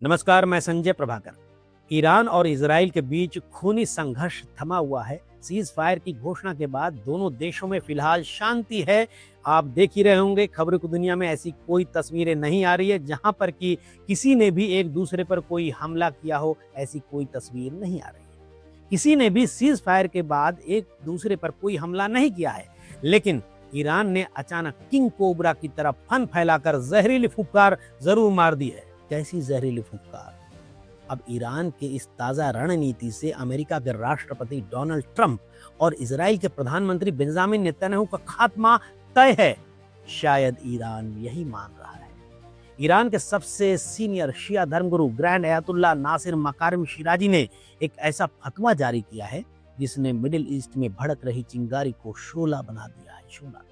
नमस्कार, मैं संजय प्रभाकर। ईरान और इजराइल के बीच खूनी संघर्ष थमा हुआ है। सीज फायर की घोषणा के बाद दोनों देशों में फिलहाल शांति है। आप देख ही रहे होंगे, खबरों की दुनिया में ऐसी कोई तस्वीरें नहीं आ रही है जहां पर कि किसी ने भी एक दूसरे पर कोई हमला किया हो, ऐसी कोई तस्वीर नहीं आ रही है। किसी ने भी सीज फायर के बाद एक दूसरे पर कोई हमला नहीं किया है, लेकिन ईरान ने अचानक किंग कोबरा की तरह फन फैलाकर जहरीली फुफकार जरूर मार दी है। कैसी जहरीली फुफकार? अब ईरान के इस ताजा रणनीति से अमेरिका के राष्ट्रपति डोनाल्ड ट्रंप और इजराइल के प्रधानमंत्री बेंजामिन नेतन्याहू का खात्मा तय है। शायद ईरान यही मान रहा है। ईरान के सबसे सीनियर शिया धर्मगुरु ग्रैंड अयातुल्लाह नासिर मकारिम शिराजी ने एक ऐसा फतवा जारी किया है जिसने मिडिल ईस्ट में भड़क रही चिंगारी को शोला बना दिया है। शोला।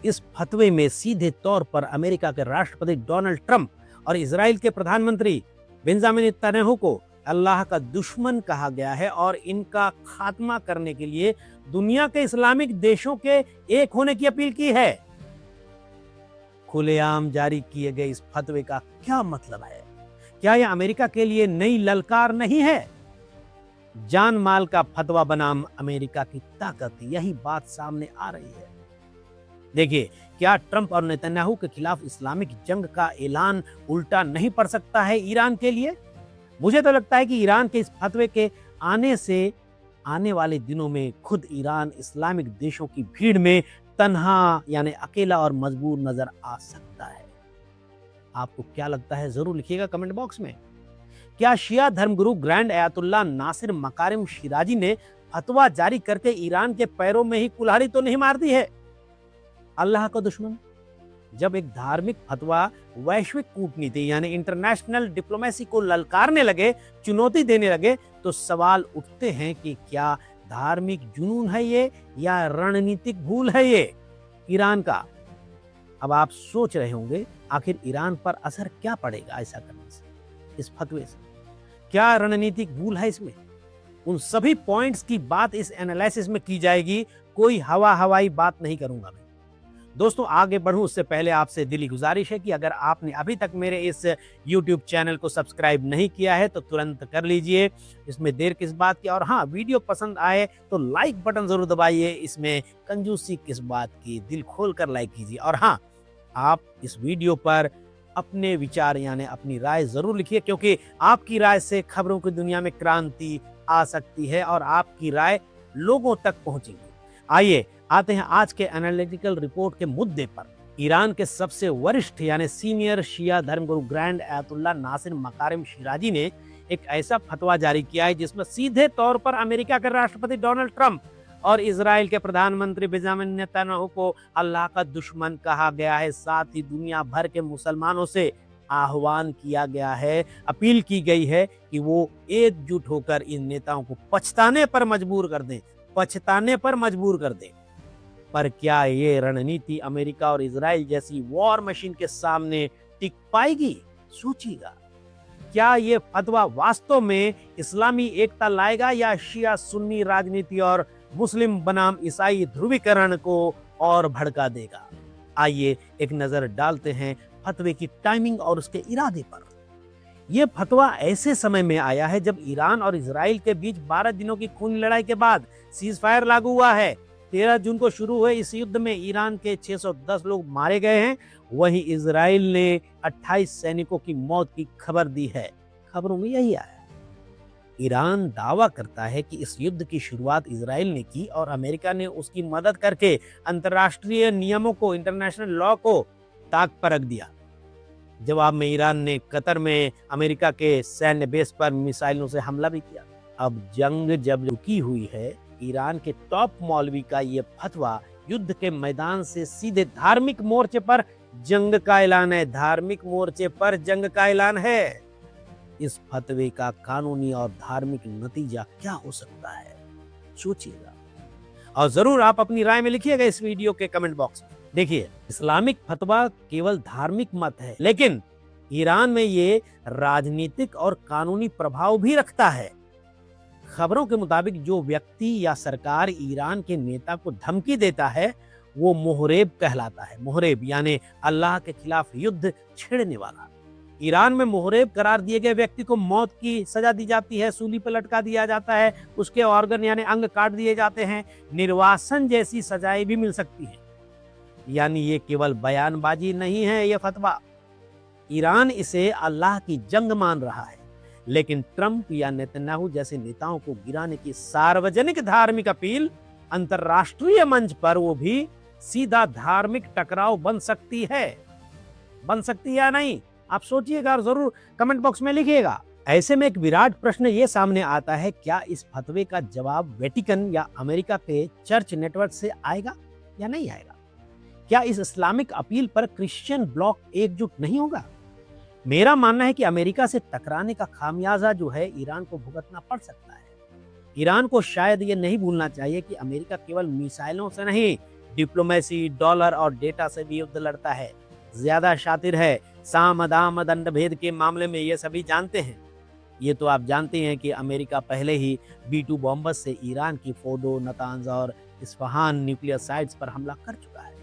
इस फतवे में सीधे तौर पर अमेरिका के राष्ट्रपति डोनाल्ड ट्रंप और इजराइल के प्रधानमंत्री बेंजामिन नेतन्याहू को अल्लाह का दुश्मन कहा गया है और इनका खात्मा करने के लिए दुनिया के इस्लामिक देशों के एक होने की अपील की है। खुलेआम जारी किए गए इस फतवे का क्या मतलब है? क्या यह अमेरिका के लिए नई ललकार नहीं है? जान माल का फतवा बनाम अमेरिका की ताकत, यही बात सामने आ रही है। देखिए, क्या ट्रंप और नेतन्याहू के खिलाफ इस्लामिक जंग का ऐलान उल्टा नहीं पड़ सकता है ईरान के लिए? मुझे तो लगता है कि ईरान के इस फतवे के आने से आने वाले दिनों में खुद ईरान इस्लामिक देशों की भीड़ में तन्हा यानी अकेला और मजबूर नजर आ सकता है। आपको क्या लगता है? जरूर लिखिएगा कमेंट बॉक्स में। क्या शिया धर्मगुरु ग्रैंड अयातुल्लाह नासिर मकारिम शिराजी ने फतवा जारी करके ईरान के पैरों में ही कुल्हाड़ी तो नहीं मार दी है? अल्लाह का दुश्मन जब एक धार्मिक फतवा वैश्विक कूटनीति यानी इंटरनेशनल डिप्लोमेसी को ललकारने लगे, चुनौती देने लगे, तो सवाल उठते हैं कि क्या धार्मिक जुनून है ये या रणनीतिक भूल है ये ईरान का? अब आप सोच रहे होंगे, आखिर ईरान पर असर क्या पड़ेगा ऐसा करने से, इस फतवे से? क्या रणनीतिक भूल है इसमें? उन सभी पॉइंट्स की बात इस एनालिसिस में की जाएगी। कोई हवाई बात नहीं करूंगा मैं। दोस्तों, आगे बढ़ूं उससे पहले आपसे दिली गुजारिश है कि अगर आपने अभी तक मेरे इस YouTube चैनल को सब्सक्राइब नहीं किया है तो तुरंत कर लीजिए। इसमें देर किस बात की? और हाँ, वीडियो पसंद आए तो लाइक बटन जरूर दबाइए। इसमें कंजूसी किस बात की? दिल खोल कर लाइक कीजिए। और हाँ, आप इस वीडियो पर अपने विचार यानी अपनी राय जरूर लिखिए, क्योंकि आपकी राय से खबरों की दुनिया में क्रांति आ सकती है और आपकी राय लोगों तक पहुंचेगी। आइए आते हैं आज के एनालिटिकल रिपोर्ट के मुद्दे पर। ईरान के सबसे वरिष्ठ यानी सीनियर शिया धर्मगुरु ग्रैंड अयातुल्लाह नासिर मकारिम शिराजी ने एक ऐसा फतवा जारी किया है जिसमें सीधे तौर पर अमेरिका के राष्ट्रपति डोनाल्ड ट्रंप और इजराइल के प्रधानमंत्री बेंजामिन नेतन्याहू को अल्लाह का दुश्मन कहा गया है। साथ ही दुनिया भर के मुसलमानों से आह्वान किया गया है, अपील की गई है कि वो एकजुट होकर इन नेताओं को पछताने पर मजबूर कर दें। पर क्या ये रणनीति अमेरिका और इजराइल जैसी वॉर मशीन के सामने टिक पाएगी? सोचिएगा। क्या ये फतवा वास्तव में इस्लामी एकता लाएगा या शिया सुन्नी राजनीति और मुस्लिम बनाम ईसाई ध्रुवीकरण को और भड़का देगा? आइए एक नजर डालते हैं फतवे की टाइमिंग और उसके इरादे पर। यह फतवा ऐसे समय में आया है जब ईरान और इजराइल के बीच 12 दिनों की खूनी लड़ाई के बाद सीज फायर लागू हुआ है। 13 जून को शुरू हुए इस युद्ध में ईरान के 610 लोग मारे गए हैं। वहीं इजराइल ने 28 सैनिकों की मौत की खबर दी है। खबरों में यही आया। ईरान दावा करता है कि इस युद्ध की शुरुआत इजराइल ने की और अमेरिका ने उसकी मदद करके अंतर्राष्ट्रीय नियमों को, इंटरनेशनल लॉ को ताक पर रख दिया। जवाब में ईरान ने कतर में अमेरिका के सैन्य बेस पर मिसाइलों से हमला भी किया। अब जंग जब रुकी हुई है, ईरान के टॉप मौलवी का यह फतवा युद्ध के मैदान से सीधे धार्मिक मोर्चे पर जंग का ऐलान है। धार्मिक मोर्चे पर जंग का ऐलान है। इस फतवे का कानूनी और धार्मिक नतीजा क्या हो सकता है? सोचिएगा और जरूर आप अपनी राय में लिखिएगा इस वीडियो के कमेंट बॉक्स में। देखिए, इस्लामिक फतवा केवल धार्मिक मत है, लेकिन ईरान में ये राजनीतिक और कानूनी प्रभाव भी रखता है। खबरों के मुताबिक जो व्यक्ति या सरकार ईरान के नेता को धमकी देता है वो मोहरेब कहलाता है। मोहरेब यानी अल्लाह के खिलाफ युद्ध छेड़ने वाला। ईरान में मुहर्रिब करार दिए गए व्यक्ति को मौत की सजा दी जाती है, सूली पर लटका दिया जाता है, उसके ऑर्गन यानी अंग काट दिए जाते हैं, निर्वासन जैसी सजाएं भी मिल सकती हैं। यानी ये केवल बयानबाजी नहीं है, ये फतवा। ईरान इसे अल्लाह की जंग मान रहा है, लेकिन ट्रंप या नेतन्याहू जैसे नेताओं को गिराने की सार्वजनिक धार्मिक अपील अंतरराष्ट्रीय मंच पर वो भी सीधा धार्मिक टकराव बन सकती है या नहीं, आप सोचिएगा और जरूर कमेंट बॉक्स में लिखिएगा। ऐसे में एक विराट प्रश्न ये सामने आता है, क्या इस फतवे का जवाब वेटिकन या अमेरिका के चर्च नेटवर्क से आएगा या नहीं आएगा? क्या इस इस्लामिक अपील पर क्रिश्चियन ब्लॉक एकजुट नहीं होगा? मेरा मानना है कि अमेरिका से टकराने का खामियाजा जो है ईरान को भुगतना पड़ सकता है। ईरान को शायद ये नहीं भूलना चाहिए कि अमेरिका केवल मिसाइलों से नहीं, डिप्लोमेसी, डॉलर और डेटा से भी युद्ध लड़ता है, ज्यादा शातिर है। साम दाम दंड भेद के मामले में ये सभी जानते हैं। ये तो आप जानते हैं कि अमेरिका पहले ही B-2 बॉम्बर्स से ईरान की फोर्डो, नतांज और इस्फहान न्यूक्लियर साइट्स पर हमला कर चुका है।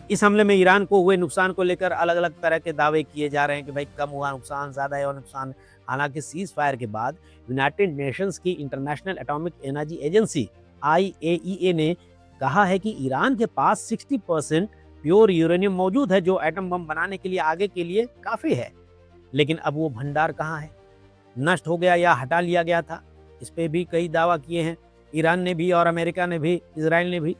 इस हमले में ईरान को हुए नुकसान को लेकर अलग अलग तरह के दावे किए जा रहे हैं कि भाई कम हुआ नुकसान, ज्यादा है और नुकसान। हालांकि सीज फायर के बाद यूनाइटेड नेशंस की international atomic energy agency IAEA ने कहा है कि ईरान के पास 60% प्योर यूरेनियम मौजूद है, जो एटम बम बनाने के लिए आगे के लिए काफी है। लेकिन अब वो भंडार कहाँ है? नष्ट हो गया या हटा लिया गया था? इस पे भी कई दावा किए हैं, ईरान ने भी और अमेरिका ने भी, इजराइल ने भी।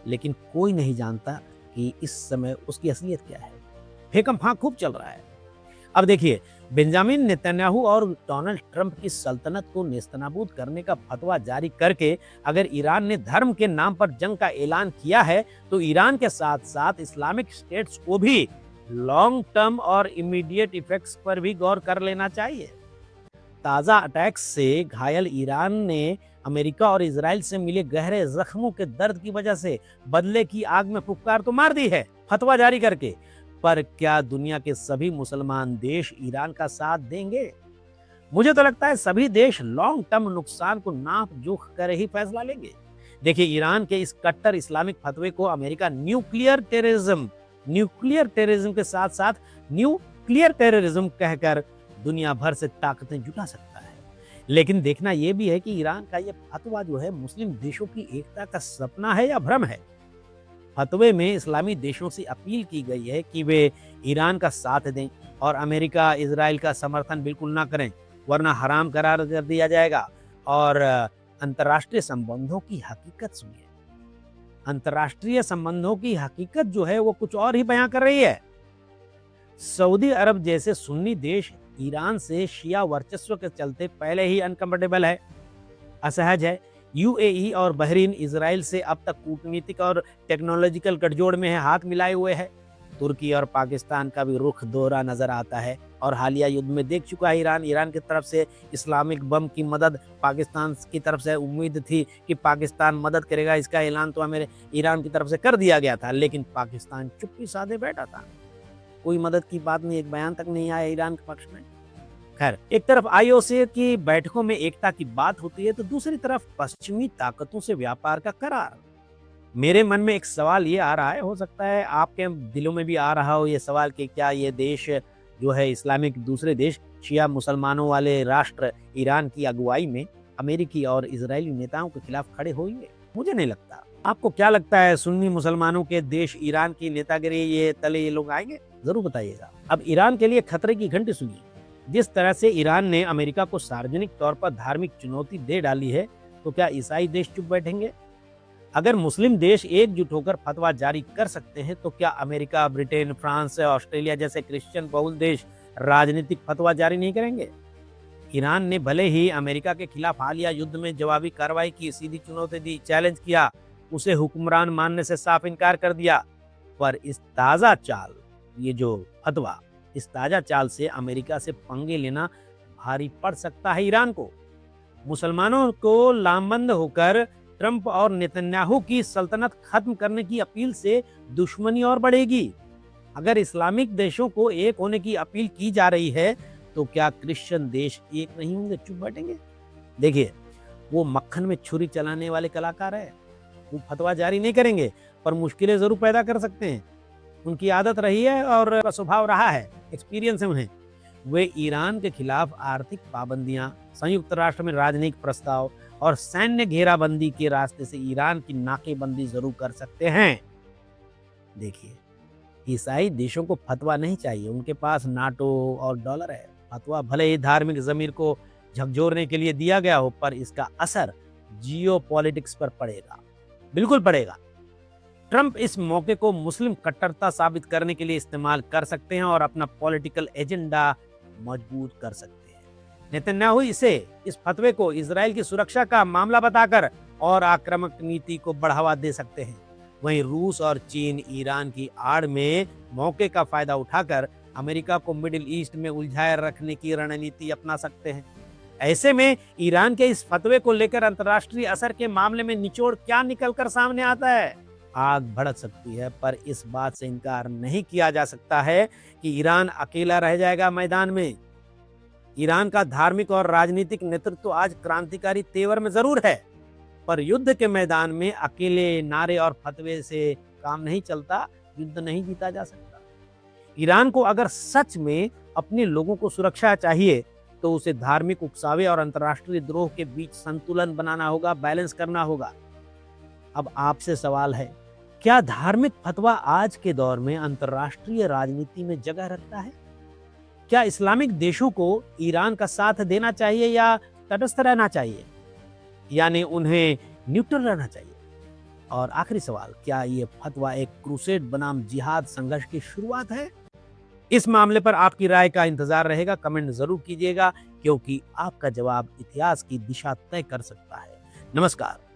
लेकिन कोई नहीं जानता कि इस समय उसकी असलियत क्या है। फेकम फाक खूब चल रहा है। अब देखिए, बेंजामिन नेतन्याहू और डोनाल्ड ट्रंप की सल्तनत को नेस्तनाबूद करने का फतवा जारी करके अगर ईरान ने धर्म के नाम पर जंग का ऐलान किया है, तो ईरान के साथ साथ इस्लामिक स्टेट्स को भी लॉन्ग टर्म और इमीडिएट इफेक्ट्स पर भी गौर कर लेना चाहिए। ताजा अटैक्स से घायल ईरान ने अमेरिका और इजराइल से मिले गहरे जख्मों के दर्द की वजह से बदले की आग में फुफकार तो मार दी है फतवा जारी करके, पर क्या दुनिया के सभी मुसलमान देश ईरान का साथ देंगे? मुझे तो लगता है सभी देश लॉन्ग टर्म नुकसान को नाप जोख कर ही फैसला लेंगे। देखिए, ईरान के इस कट्टर इस्लामिक फतवे को अमेरिका न्यूक्लियर टेररिज्म के साथ साथ न्यूक्लियर टेररिज्म कहकर दुनिया भर से ताकतें जुटा सकता है। लेकिन देखना यह भी है कि ईरान का यह फतवा जो है मुस्लिम देशों की एकता का सपना है या भ्रम है। फतवे में इस्लामी देशों से अपील की गई है कि वे ईरान का साथ दें और अमेरिका, इजराइल का समर्थन बिल्कुल ना करें, वरना हराम करार कर दिया जाएगा। और अंतर्राष्ट्रीय संबंधों की हकीकत सुनिए। अंतर्राष्ट्रीय संबंधों की हकीकत जो है वो कुछ और ही बयां कर रही है। सऊदी अरब जैसे सुन्नी देश ईरान से शिया वर्चस्व के चलते पहले ही अनकंफर्टेबल है, असहज है। UAE और बहरीन इजराइल से अब तक कूटनीतिक और टेक्नोलॉजिकल गठजोड़ में है, हाथ मिलाए हुए है। तुर्की और पाकिस्तान का भी रुख दोहरा नजर आता है और हालिया युद्ध में देख चुका है ईरान की तरफ से इस्लामिक बम की मदद पाकिस्तान की तरफ से उम्मीद थी कि पाकिस्तान मदद करेगा, इसका ऐलान तो हमें ईरान की तरफ से कर दिया गया था, लेकिन पाकिस्तान चुप्पी साधे बैठा था। कोई मदद की बात नहीं, एक बयान तक नहीं आया ईरान के पक्ष में। खैर, एक तरफ IOC की बैठकों में एकता की बात होती है, तो दूसरी तरफ पश्चिमी ताकतों से व्यापार का करार। मेरे मन में एक सवाल ये आ रहा है, हो सकता है आपके दिलों में भी आ रहा हो ये सवाल कि क्या ये देश जो है इस्लामिक दूसरे देश शिया मुसलमानों वाले राष्ट्र ईरान की अगुवाई में अमेरिकी और इजरायली नेताओं के खिलाफ खड़े होंगे? मुझे नहीं लगता। आपको क्या लगता है, सुन्नी मुसलमानों के देश ईरान की नेतागिरी ये तले ये लोग आएंगे? जरूर बताइएगा। अब ईरान के लिए खतरे की घंटी सुनिए। जिस तरह से ईरान ने अमेरिका को सार्वजनिक तौर पर धार्मिक चुनौती दे डाली है, तो क्या ईसाई देश चुप बैठेंगे? अगर मुस्लिम देश एकजुट होकर फतवा जारी कर सकते हैं, तो क्या अमेरिका, ब्रिटेन, फ्रांस, ऑस्ट्रेलिया जैसे क्रिश्चियन बहुल देश राजनीतिक फतवा जारी नहीं करेंगे? ईरान ने भले ही अमेरिका के खिलाफ हालिया युद्ध में जवाबी कार्रवाई की, सीधी चुनौती दी, चैलेंज किया, उसे हुक्मरान मानने से साफ इनकार कर दिया, पर इस ताजा चाल, ये जो फतवा, इस ताजा चाल से अमेरिका से पंगे लेना भारी पड़ सकता है ईरान को। मुसलमानों को लामबंद होकर ट्रंप और नेतन्याहू की सल्तनत खत्म करने की अपील से दुश्मनी और बढ़ेगी। अगर इस्लामिक देशों को एक होने की अपील की जा रही है, तो क्या क्रिश्चियन देश एक नहीं होंगे, चुप बैठेंगे? देखिए, वो मक्खन में छुरी चलाने वाले कलाकार है, वो फतवा जारी नहीं करेंगे, पर मुश्किलें जरूर पैदा कर सकते हैं। उनकी आदत रही है और स्वभाव रहा है, एक्सपीरियंस है उन्हें। वे ईरान के खिलाफ आर्थिक पाबंदियां, संयुक्त राष्ट्र में राजनयिक प्रस्ताव और सैन्य घेराबंदी के रास्ते से ईरान की नाकेबंदी जरूर कर सकते हैं। देखिए, ईसाई देशों को फतवा नहीं चाहिए, उनके पास नाटो और डॉलर है। फतवा भले ही धार्मिक जमीर को झकझोरने के लिए दिया गया हो, पर इसका असर जियोपॉलिटिक्स पर पड़ेगा, बिल्कुल पड़ेगा। ट्रंप इस मौके को मुस्लिम कट्टरता साबित करने के लिए इस्तेमाल कर सकते हैं और अपना पॉलिटिकल एजेंडा मजबूत कर सकते हैं। नेतन्याहू इस फतवे को इजराइल की सुरक्षा का मामला बताकर और आक्रामक नीति को बढ़ावा दे सकते हैं। वहीं रूस और चीन ईरान की आड़ में मौके का फायदा उठाकर अमेरिका को मिडिल ईस्ट में उलझाए रखने की रणनीति अपना सकते हैं। ऐसे में ईरान के इस फतवे को लेकर अंतर्राष्ट्रीय असर के मामले में निचोड़ क्या निकलकर सामने आता है? आग भड़क सकती है, पर इस बात से इनकार नहीं किया जा सकता है कि ईरान अकेला रह जाएगा मैदान में। ईरान का धार्मिक और राजनीतिक नेतृत्व आज क्रांतिकारी तेवर में जरूर है, पर युद्ध के मैदान में अकेले नारे और फतवे से काम नहीं चलता, युद्ध नहीं जीता जा सकता। ईरान को अगर सच में अपने लोगों को सुरक्षा चाहिए तो उसे धार्मिक उकसावे और अंतर्राष्ट्रीय द्रोह के बीच संतुलन बनाना होगा, बैलेंस करना होगा। अब आपसे सवाल है, क्या धार्मिक फतवा आज के दौर में अंतर्राष्ट्रीय राजनीति में जगह रखता है? क्या इस्लामिक देशों को ईरान का साथ देना चाहिए या तटस्थ रहना चाहिए, यानी उन्हें न्यूट्रल रहना चाहिए? और आखिरी सवाल, क्या ये फतवा एक क्रूसेड बनाम जिहाद संघर्ष की शुरुआत है? इस मामले पर आपकी राय का इंतजार रहेगा, कमेंट जरूर कीजिएगा, क्योंकि आपका जवाब इतिहास की दिशा तय कर सकता है। नमस्कार।